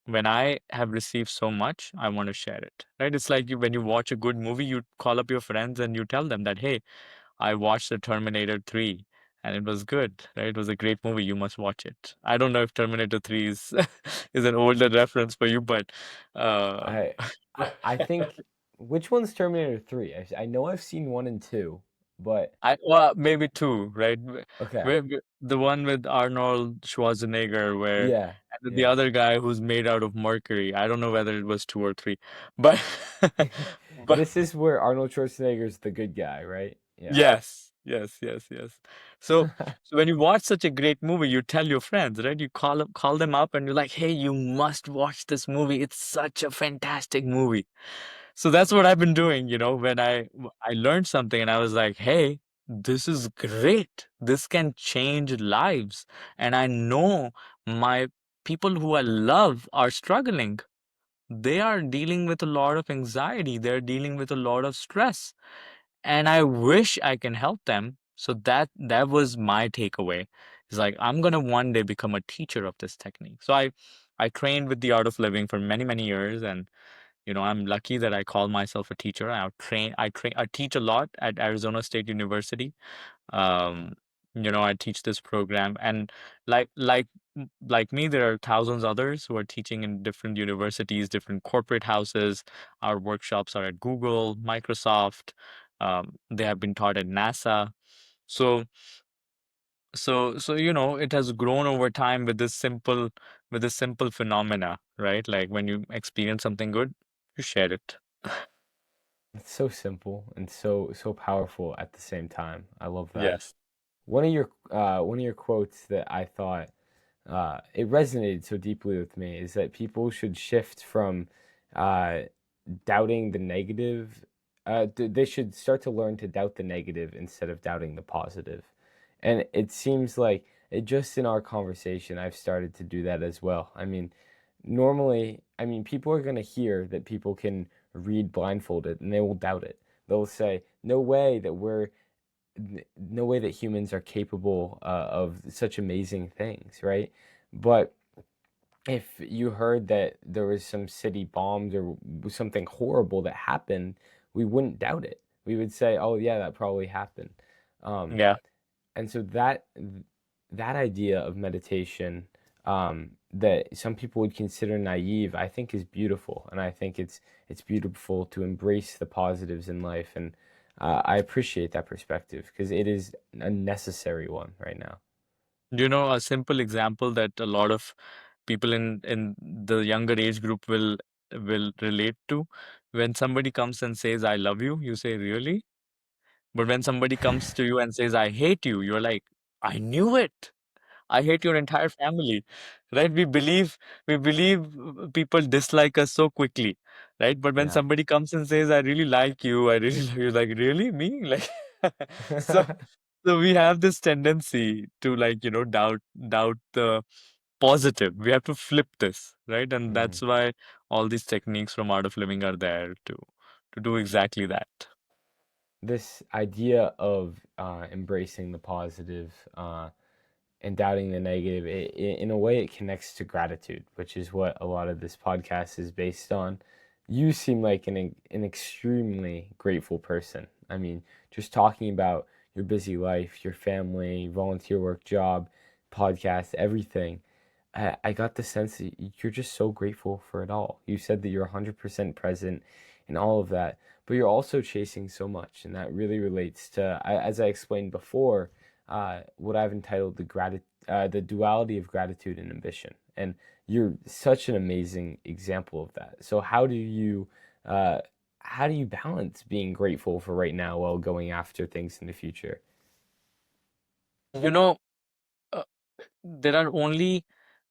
When I have received so much, I want to share it, right? It's like when you watch a good movie, you call up your friends and you tell them that, hey, I watched the Terminator 3 and it was good, right? It was a great movie. You must watch it. I don't know if Terminator 3 is is an older reference for you, but uh, I I think, which one's Terminator 3? I know I've seen 1 and 2, but well, maybe two, right? okay. The one with Arnold Schwarzenegger, where Yeah, and then the yeah. other guy who's made out of mercury. I don't know whether it was two or three, but but This is where Arnold Schwarzenegger's the good guy, right? Yeah. yes, yes, yes, yes. So, so when you watch such a great movie, you tell your friends, right? You call them up, and you're like, "Hey, you must watch this movie. It's such a fantastic movie." So that's what I've been doing, when I learned something and I was like, "Hey, this is great. This can change lives." And I know my people who I love are struggling. They are dealing with a lot of anxiety. They're dealing with a lot of stress. And I wish I can help them. So that was my takeaway. It's like I'm gonna one day become a teacher of this technique. So I trained with the Art of Living for many, many years, and I'm lucky that I call myself a teacher. I teach a lot at Arizona State University. Um, I teach this program, and like me, there are thousands others who are teaching in different universities, different corporate houses. Our workshops are at Google, Microsoft. They have been taught at NASA. So it has grown over time with this simple phenomena, right? Like when you experience something good, you share it. It's so simple and so powerful at the same time. I love that. Yes. One of your quotes that I thought it resonated so deeply with me is that people should shift from uh, doubting the negative. They should start to learn to doubt the negative instead of doubting the positive. And it seems like just in our conversation, I've started to do that as well. I mean, normally, I mean, people are going to hear that people can read blindfolded and they will doubt it. They'll say, no way that humans are capable of such amazing things, right? But if you heard that there was some city bombed or something horrible that happened, we wouldn't doubt it. We would say, "Oh yeah, that probably happened." Um, Yeah. and so that idea of meditation that some people would consider naive, I think is beautiful, and I think it's beautiful to embrace the positives in life, and I appreciate that perspective because it is a necessary one right now. A simple example that a lot of people in the younger age group will will relate to. When somebody comes and says, I love you, you say, really? But when somebody comes to you and says, I hate you, you're like, I knew it. I hate your entire family, right? We believe people dislike us so quickly, right? But when Yeah. somebody comes and says, "I really like you," I really love you, like, really, me, like, so so we have this tendency to, like, doubt the positive. We have to flip this, right? And Mhm. that's why all these techniques from Art of Living are there to do exactly that. This idea of embracing the positive and doubting the negative, in a way, it connects to gratitude, which is what a lot of this podcast is based on. You seem like an extremely grateful person. I mean, just talking about your busy life, your family, volunteer work, job, podcast, everything. I got the sense that you're just so grateful for it all. You said that you're 100% present in all of that, but you're also chasing so much, and that really relates to, as I explained before, what I've entitled the duality of gratitude and ambition. And you're such an amazing example of that. So uh, how do you balance being grateful for right now while going after things in the future? You know, uh, there are only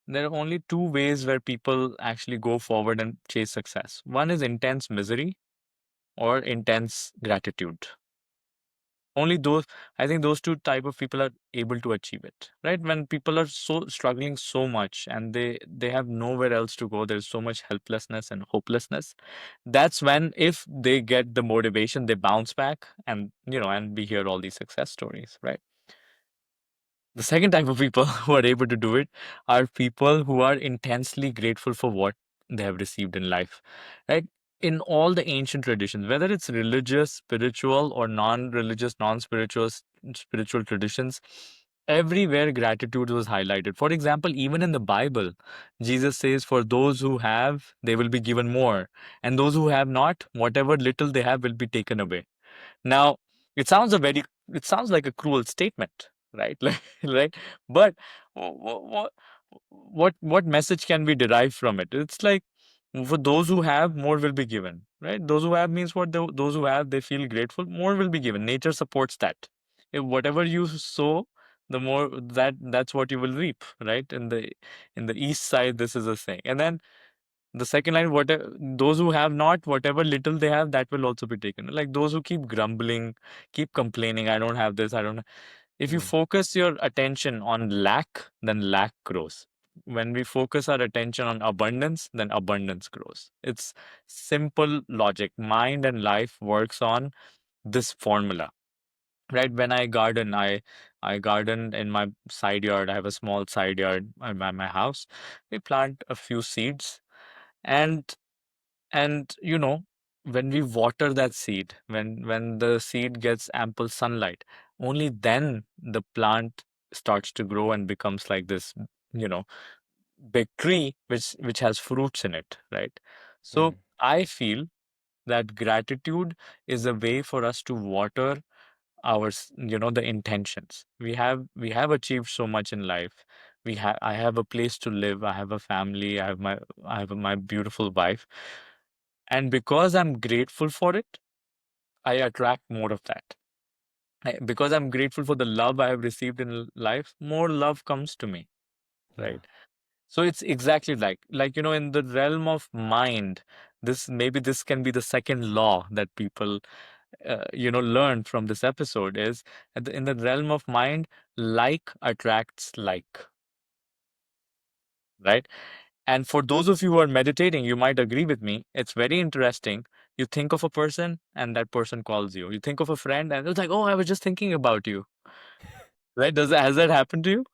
there are only two ways where people actually go forward and chase success. One is intense misery or intense gratitude. Only those, I think those two type of people are able to achieve it, right? When people are so struggling so much and they have nowhere else to go, there's so much helplessness and hopelessness. That's when, if they get the motivation, they bounce back, and we hear all these success stories, right? The second type of people who are able to do it are people who are intensely grateful for what they have received in life, right? In all the ancient traditions, whether it's religious, spiritual, or non-religious, non-spiritual, spiritual traditions, everywhere gratitude was highlighted. For example, even in the Bible, Jesus says, "For those who have, they will be given more, and those who have not, whatever little they have will be taken away." Now, it sounds like a cruel statement, right? Like, right? But what message can we derive from it? It's like, for those who have, more will be given, right? Those who have means what? Those who have, they feel grateful, more will be given. Nature supports that. If whatever you sow, the more that's what you will reap, right? In the east side, this is a saying. And then the second line, whatever those who have not, whatever little they have, that will also be taken. Like those who keep grumbling, keep complaining, I don't have this, I don't. If you Mm, focus your attention on lack, then lack grows. When we focus our attention on abundance, then abundance grows. It's simple logic. Mind and life works on this formula. Right? When I garden, I garden in my side yard. I have a small side yard by my house. We plant a few seeds, and and when we water that seed, when the seed gets ample sunlight, only then the plant starts to grow and becomes like this, you know big tree which has fruits in it, right? So mm, I feel that gratitude is a way for us to water the intentions. We have achieved so much in life. I have a place to live, I have a family, I have my beautiful wife, and because I'm grateful for it, I attract more of that. Because I'm grateful for the love I have received in life, more love comes to me, yeah. right? So it's exactly like in the realm of mind, this can be the second law that people learn from this episode is, in the realm of mind, like attracts like, right? And for those of you who are meditating, you might agree with me. It's very interesting. You think of a person and that person calls you. You think of a friend and it's like, oh, I was just thinking about you. Right? Has that happened to you?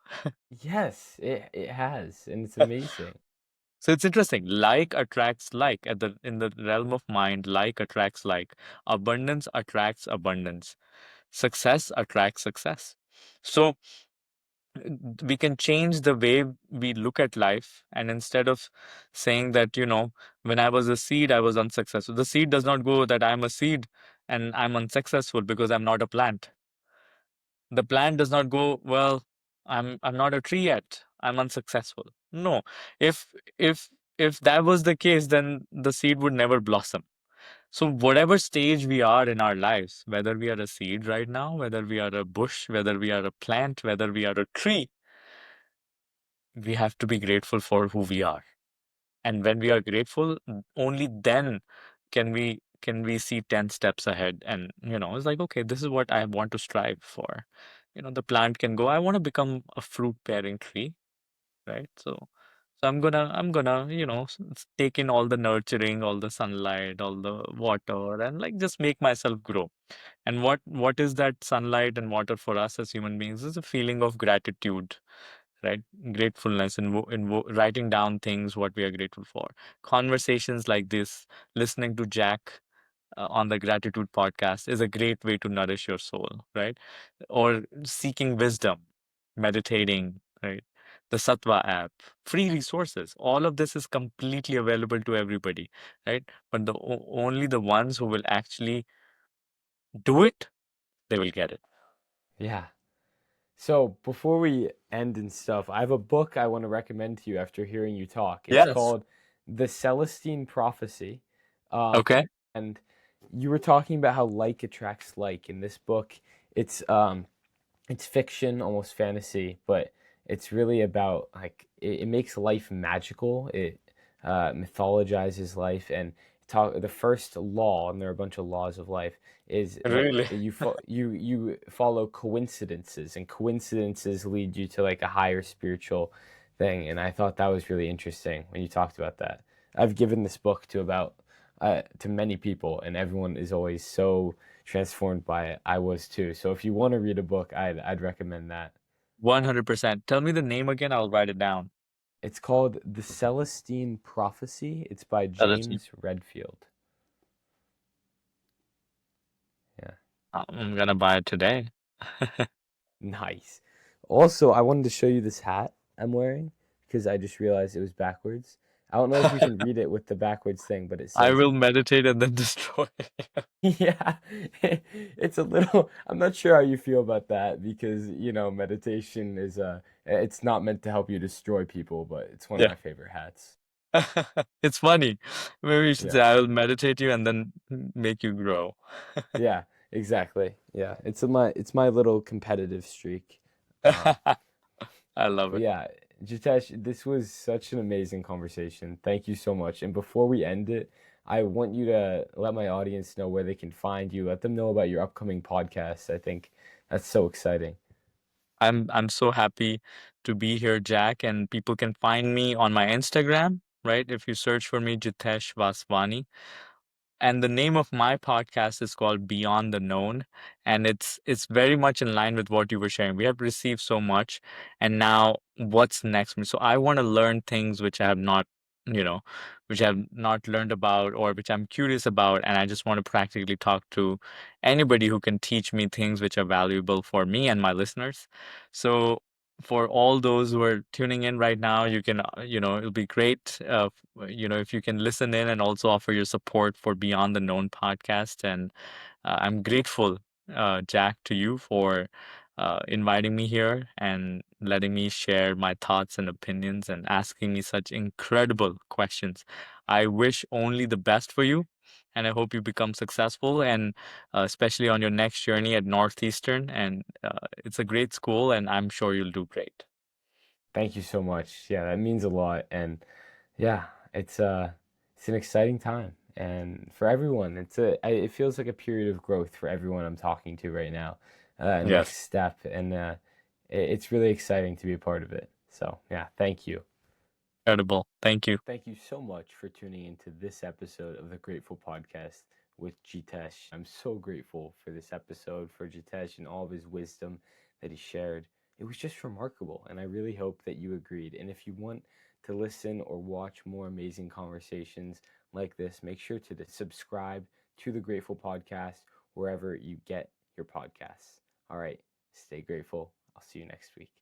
Yes, it has, and it's amazing. So it's interesting. Like attracts like, in the realm of mind, like attracts like. Abundance attracts abundance. Success attracts success. So we can change the way we look at life, and instead of saying that, when I was a seed I was unsuccessful, the seed does not go that I'm a seed and I'm unsuccessful because I'm not a plant. The plant does not go, well, I'm not a tree yet, I'm unsuccessful. No. if if if that was the case, then the seed would never blossom. So whatever stage we are in our lives, whether we are a seed right now, whether we are a bush, whether we are a plant, whether we are a tree, we have to be grateful for who we are. And when we are grateful, only then can we see 10 steps ahead. And it's like, okay, this is what I want to strive for. The plant can go, I want to become a fruit bearing tree, right? So I'm gonna take in all the nurturing, all the sunlight, all the water, and like just make myself grow. And what is that sunlight and water for us as human beings is a feeling of gratitude, right? Gratefulness, and writing down things what we are grateful for. Conversations like this, listening to Jack on the Gratitude podcast is a great way to nourish your soul, right? Or seeking wisdom, meditating, right? The Sattva app, free resources. All of this is completely available to everybody, right? But only the ones who will actually do it, they will get it. Yeah. So before we end and stuff, I have a book I want to recommend to you after hearing you talk. It's Yes. called The Celestine Prophecy. Um, Okay. and you were talking about how like attracts like. In this book, it's um, it's fiction, almost fantasy, but it's really about like it makes life magical. It mythologizes life and talk. The first law, and there are a bunch of laws of life, is that Really? you follow coincidences, and coincidences lead you to like a higher spiritual thing. And I thought that was really interesting when you talked about that. I've given this book to about to many people, and everyone is always so transformed by it. I was too. So if you want to read a book, I'd recommend that. 100%. Tell me the name again. I'll write it down. It's called The Celestine Prophecy. It's by Celestine. James Redfield. Yeah, I'm gonna buy it today. nice. Also, I wanted to show you this hat I'm wearing because I just realized it was backwards. I don't know if you can read it with the backwards thing, but it I says, will meditate and then destroy. yeah, it's a little, I'm not sure how you feel about that because, meditation is it's not meant to help you destroy people, but it's one of Yeah. my favorite hats. It's funny. Maybe you should say, Yeah. I will meditate you and then make you grow. Yeah, exactly. Yeah. It's my little competitive streak. Um, I love but it. yeah, Jitesh, this was such an amazing conversation. Thank you so much. And before we end it, I want you to let my audience know where they can find you. Let them know about your upcoming podcast. I think that's so exciting. I'm so happy to be here, Jack, and people can find me on my Instagram, right? If you search for me, Jitesh Vaswani. And the name of my podcast is called Beyond the Known, and it's very much in line with what you were sharing. We have received so much, and now what's next? So I want to learn things which I have not, you know which I have not learned about, or which I'm curious about, and I just want to practically talk to anybody who can teach me things which are valuable for me and my listeners. So for all those who are tuning in right now, you can, it'll be great, if you can listen in and also offer your support for Beyond the Known podcast. And I'm grateful, Jack, to you for inviting me here and letting me share my thoughts and opinions and asking me such incredible questions. I wish only the best for you. And I hope you become successful, and especially on your next journey at Northeastern. And it's a great school, and I'm sure you'll do great. Thank you so much. Yeah, that means a lot. And yeah, it's an exciting time. And for everyone, it feels like a period of growth for everyone I'm talking to right now. Yes. Next step, and it's really exciting to be a part of it. So yeah, thank you. Incredible. Thank you. Thank you so much for tuning into this episode of the Grateful Podcast with Jitesh. I'm so grateful for this episode, for Jitesh and all of his wisdom that he shared. It was just remarkable, and I really hope that you agreed. And if you want to listen or watch more amazing conversations like this, make sure to subscribe to the Grateful Podcast wherever you get your podcasts. All right, stay grateful. I'll see you next week.